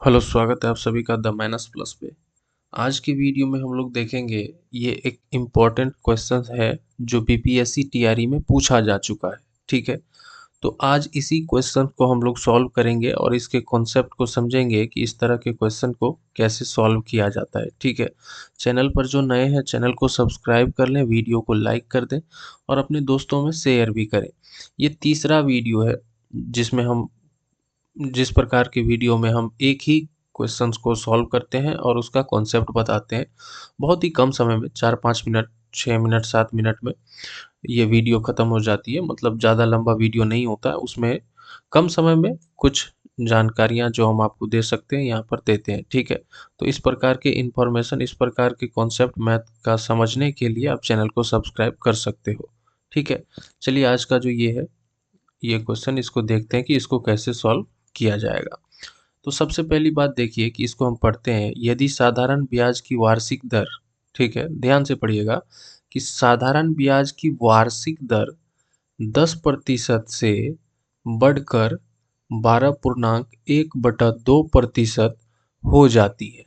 Hello, स्वागत है आप सभी का द माइनस प्लस पे। आज की वीडियो में हम लोग देखेंगे, ये एक इम्पॉर्टेंट क्वेश्चन है जो बीपीएससी टीआरई में पूछा जा चुका है। ठीक है, तो आज इसी क्वेश्चन को हम लोग सॉल्व करेंगे और इसके कॉन्सेप्ट को समझेंगे कि इस तरह के क्वेश्चन को कैसे सॉल्व किया जाता है। ठीक है, चैनल पर जो नए हैं चैनल को सब्सक्राइब कर लें, वीडियो को लाइक कर दें और अपने दोस्तों में शेयर भी करें। ये तीसरा वीडियो है जिसमें हम जिस प्रकार की वीडियो में हम एक ही क्वेश्चंस को सॉल्व करते हैं और उसका कॉन्सेप्ट बताते हैं। बहुत ही कम समय में 4-5 मिनट, 6 मिनट, 7 मिनट में ये वीडियो ख़त्म हो जाती है। मतलब ज़्यादा लंबा वीडियो नहीं होता है, उसमें कम समय में कुछ जानकारियाँ जो हम आपको दे सकते हैं यहाँ पर देते हैं। ठीक है, तो इस प्रकार के इन्फॉर्मेशन, इस प्रकार के कॉन्सेप्ट मैथ का समझने के लिए आप चैनल को सब्सक्राइब कर सकते हो। ठीक है, चलिए आज का जो ये क्वेश्चन, इसको देखते हैं कि इसको कैसे सॉल्व किया जाएगा। तो सबसे पहली बात देखिए कि इसको हम पढ़ते हैं। यदि साधारण ब्याज की वार्षिक दर, ठीक है, ध्यान से पढ़िएगा कि साधारण ब्याज की वार्षिक दर 10% से बढ़कर 12.1/2% हो जाती है।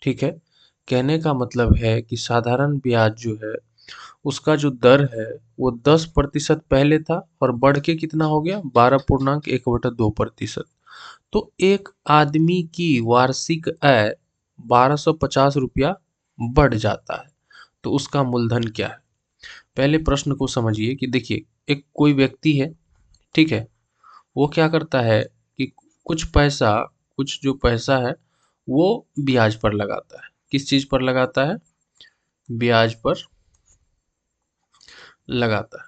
ठीक है, कहने का मतलब है कि साधारण ब्याज जो है उसका जो दर है वो 10% पहले था और बढ़ के कितना हो गया, 12.1/2%। तो एक आदमी की वार्षिक आय 1250 रुपया बढ़ जाता है, तो उसका मूलधन क्या है। पहले प्रश्न को समझिए कि देखिए, एक कोई व्यक्ति है, ठीक है, वो क्या करता है कि कुछ पैसा, कुछ जो पैसा है वो ब्याज पर लगाता है। किस चीज पर लगाता है? ब्याज पर लगाता है।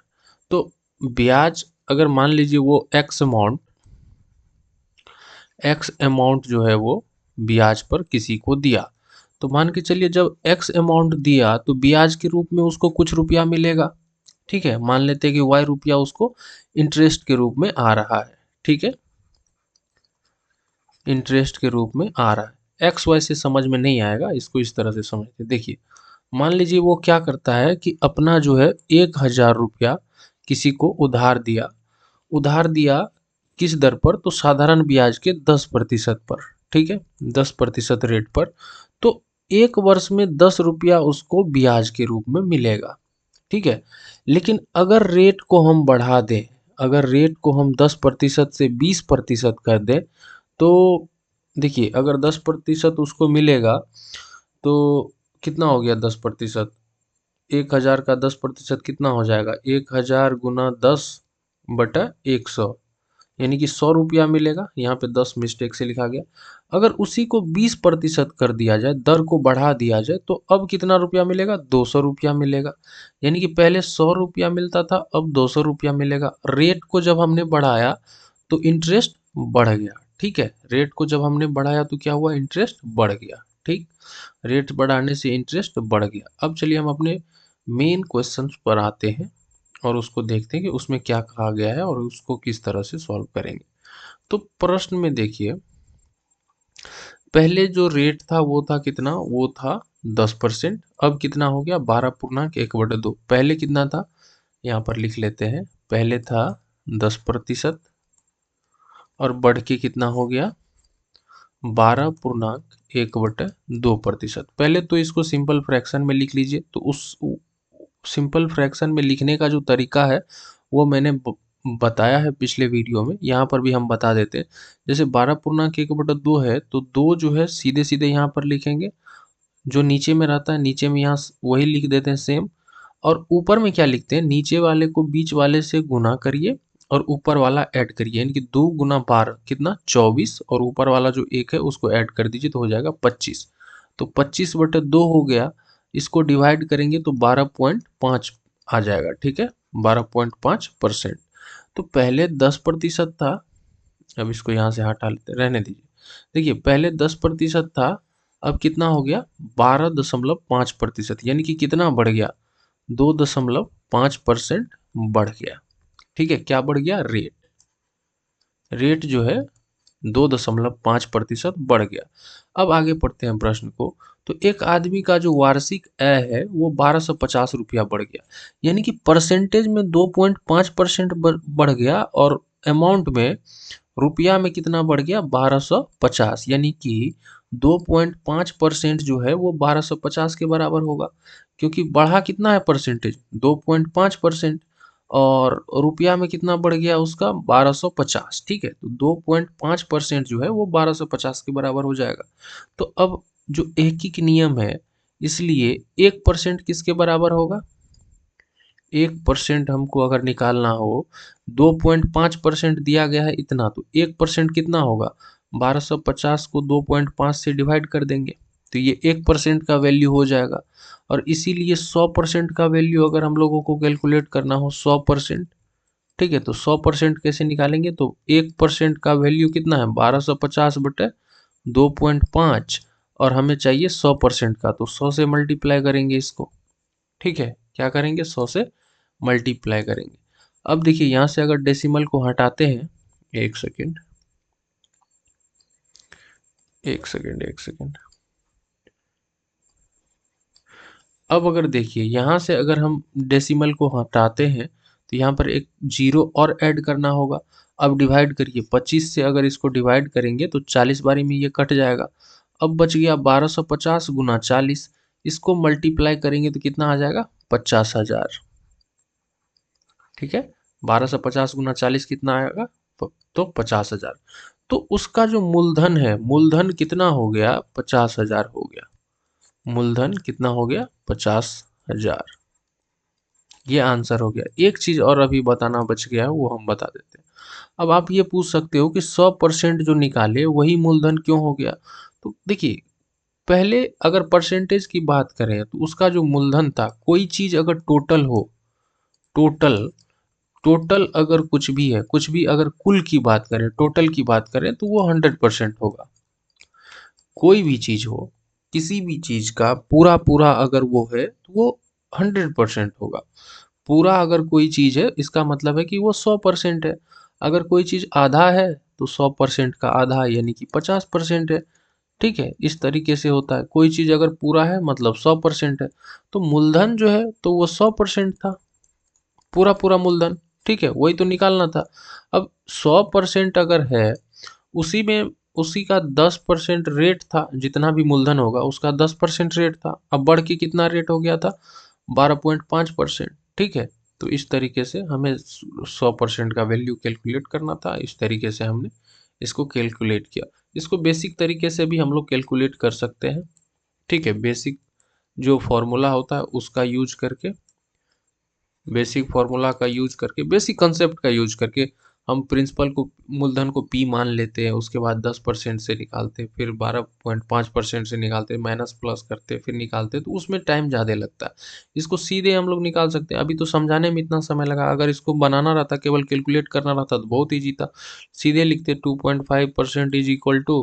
तो ब्याज, अगर मान लीजिए वो एक्स अमाउंट जो है वो ब्याज पर किसी को दिया, तो मान के चलिए जब एक्स अमाउंट दिया तो ब्याज के रूप में उसको कुछ रुपया मिलेगा। ठीक है, मान लेते हैं कि वाई रुपया उसको इंटरेस्ट के रूप में आ रहा है। ठीक है, इंटरेस्ट के रूप में आ रहा है। एक्स वाई से समझ में नहीं आएगा, इसको इस तरह से समझते देखिए। मान लीजिए वो क्या करता है कि अपना जो है 1,000 रुपया किसी को उधार दिया किस दर पर? तो साधारण ब्याज के 10% पर। ठीक है, 10% रेट पर। तो एक वर्ष में 10 रुपया उसको ब्याज के रूप में मिलेगा। ठीक है, लेकिन अगर रेट को हम बढ़ा दें, अगर रेट को हम 10% से 20% कर दें, तो देखिए अगर 10% उसको मिलेगा तो कितना हो गया 10%? 1,000 का 10% कितना हो जाएगा? 1,000 गुना 10/100, यानी कि 100 रुपया मिलेगा। यहाँ पे 10 मिस्टेक से लिखा गया। अगर उसी को 20% कर दिया जाए, दर को बढ़ा दिया जाए, तो अब कितना रुपया मिलेगा? 200 रुपया मिलेगा। यानी कि पहले 100 रुपया मिलता था, अब 200 रुपया मिलेगा। रेट को जब हमने बढ़ाया तो इंटरेस्ट बढ़ गया। ठीक है, रेट को जब हमने बढ़ाया तो क्या हुआ? इंटरेस्ट बढ़ गया। ठीक, रेट बढ़ाने से इंटरेस्ट बढ़ गया। अब चलिए हम अपने मेन क्वेश्चन पर आते हैं और उसको देखते हैं कि उसमें क्या कहा गया है और उसको किस तरह से सॉल्व करेंगे। तो प्रश्न में देखिए, पहले जो रेट था वो था कितना? वो था 10%। अब कितना हो गया? 12.1/2। पहले कितना था? यहाँ पर लिख लेते हैं। पहले था 10% और बढ़ के कितना हो गया? 12.1/2%। पहले तो इसको सिंपल फ्रैक्शन में लिख लीजिए। तो उस सिंपल फ्रैक्शन में लिखने का जो तरीका है वो मैंने बताया है पिछले वीडियो में, यहाँ पर भी हम बता देते हैं। जैसे 12.1/2 है तो 2 जो है सीधे सीधे यहाँ पर लिखेंगे, जो नीचे में रहता है नीचे में यहाँ वही लिख देते हैं सेम। और ऊपर में क्या लिखते हैं? नीचे वाले को बीच वाले से गुना करिए और ऊपर वाला ऐड करिए, यानी कि 2 गुना 12 कितना? 24, और ऊपर वाला जो 1 है उसको ऐड कर दीजिए तो हो जाएगा 25। तो 25/2 हो गया। इसको डिवाइड करेंगे तो 12.5 आ जाएगा। ठीक है, 12.5%। तो पहले 10% था, अब इसको यहाँ से हटा लेते, रहने दीजिए। देखिए पहले 10% था, अब कितना हो गया? 12.5%, यानी कि कितना बढ़ गया? 2.5% बढ़ गया। ठीक है, क्या बढ़ गया? रेट। रेट जो है 2.5% बढ़ गया। अब आगे पढ़ते हैं प्रश्न को। तो एक आदमी का जो वार्षिक आय है वो 1250 रुपया बढ़ गया, यानी कि परसेंटेज में 2.5% बढ़ गया और अमाउंट में रुपया में कितना बढ़ गया 1250, यानी कि 2.5% जो है वो 1250 के बराबर होगा, क्योंकि बढ़ा कितना है परसेंटेज 2.5%, और रुपया में कितना बढ़ गया उसका 1250। ठीक है, तो 2.5% जो है वो 1250 के बराबर हो जाएगा। तो अब जो एकीक नियम है, इसलिए 1% किसके बराबर होगा, 1% हमको अगर निकालना हो, 2.5% दिया गया है इतना, तो 1% कितना होगा, 1250 को 2.5 से डिवाइड कर देंगे, तो ये 1% का वैल्यू हो जाएगा। और इसीलिए 100% का वैल्यू अगर हम लोगों को कैलकुलेट करना हो 100%, ठीक है, तो 100% कैसे निकालेंगे, तो 1% का वैल्यू कितना है 1250 बटे 2.5, और हमें चाहिए 100% का, तो 100 से मल्टीप्लाई करेंगे इसको। ठीक है, क्या करेंगे 100 से मल्टीप्लाई करेंगे। अब देखिए यहाँ से अगर डेसिमल को हटाते हैं, एक सेकेंड एक सेकेंड एक सेकेंड, अब अगर देखिए यहाँ से अगर हम डेसिमल को हटाते हैं तो यहाँ पर एक जीरो और ऐड करना होगा। अब डिवाइड करिए, 25 से अगर इसको डिवाइड करेंगे तो 40 बारी में ये कट जाएगा। अब बच गया 1250 गुना 40, इसको मल्टीप्लाई करेंगे तो कितना आ जाएगा 50,000। ठीक है, 1250 गुना 40 कितना आएगा, तो 50,000। तो उसका जो मूलधन है, मूलधन कितना हो गया 50,000 हो गया, मूलधन कितना हो गया 50,000। ये आंसर हो गया। एक चीज और अभी बताना बच गया है, वो हम बता देते हैं। अब आप ये पूछ सकते हो कि 100% जो निकाले वही मूलधन क्यों हो गया। तो देखिए, पहले अगर परसेंटेज की बात करें तो उसका जो मूलधन था, कोई चीज अगर टोटल हो, टोटल टोटल अगर कुछ भी है, कुछ भी अगर कुल की बात करें, टोटल की बात करें, तो वो 100% होगा। कोई भी चीज हो, किसी भी चीज का पूरा पूरा अगर वो है तो वो 100% होगा। पूरा अगर कोई चीज है, इसका मतलब है कि वो 100% है। अगर कोई चीज आधा है तो 100% का आधा यानी कि 50% है। ठीक है, इस तरीके से होता है। कोई चीज अगर पूरा है मतलब 100% है, तो मूलधन जो है तो वो 100% था, पूरा पूरा मूलधन। ठीक है, वही तो निकालना था। अब 100% अगर है, उसी में उसी का 10% रेट था, जितना भी मूलधन होगा उसका 10% रेट था। अब बढ़ के कितना रेट हो गया था 12.5%। ठीक है, तो इस तरीके से हमें 100% का वैल्यू कैलकुलेट करना था। इस तरीके से हमने इसको कैलकुलेट किया। इसको बेसिक तरीके से भी हम लोग कैलकुलेट कर सकते हैं। ठीक है, बेसिक जो फॉर्मूला होता है उसका यूज करके, बेसिक फार्मूला का यूज करके, बेसिक कंसेप्ट का यूज करके हम प्रिंसिपल को, मूलधन को पी मान लेते हैं, उसके बाद 10% से निकालते हैं, फिर 12.5% से निकालते हैं, माइनस प्लस करते हैं, फिर निकालते हैं, तो उसमें टाइम ज़्यादा लगता है। इसको सीधे हम लोग निकाल सकते हैं। अभी तो समझाने में इतना समय लगा, अगर इसको बनाना रहता, केवल कैलकुलेट करना रहता तो बहुत ईजी था। सीधे लिखते 2.5% इज इक्वल टू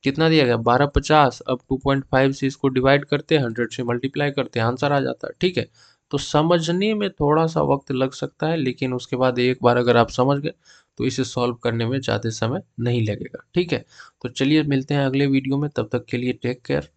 कितना दिया गया 1250। अब 2.5 से इसको डिवाइड करते हैं, 100 से मल्टीप्लाई करते हैं, आंसर आ जाता है। ठीक है, तो समझने में थोड़ा सा वक्त लग सकता है, लेकिन उसके बाद एक बार अगर आप समझ गए तो इसे सॉल्व करने में ज़्यादा समय नहीं लगेगा। ठीक है, तो चलिए मिलते हैं अगले वीडियो में, तब तक के लिए टेक केयर।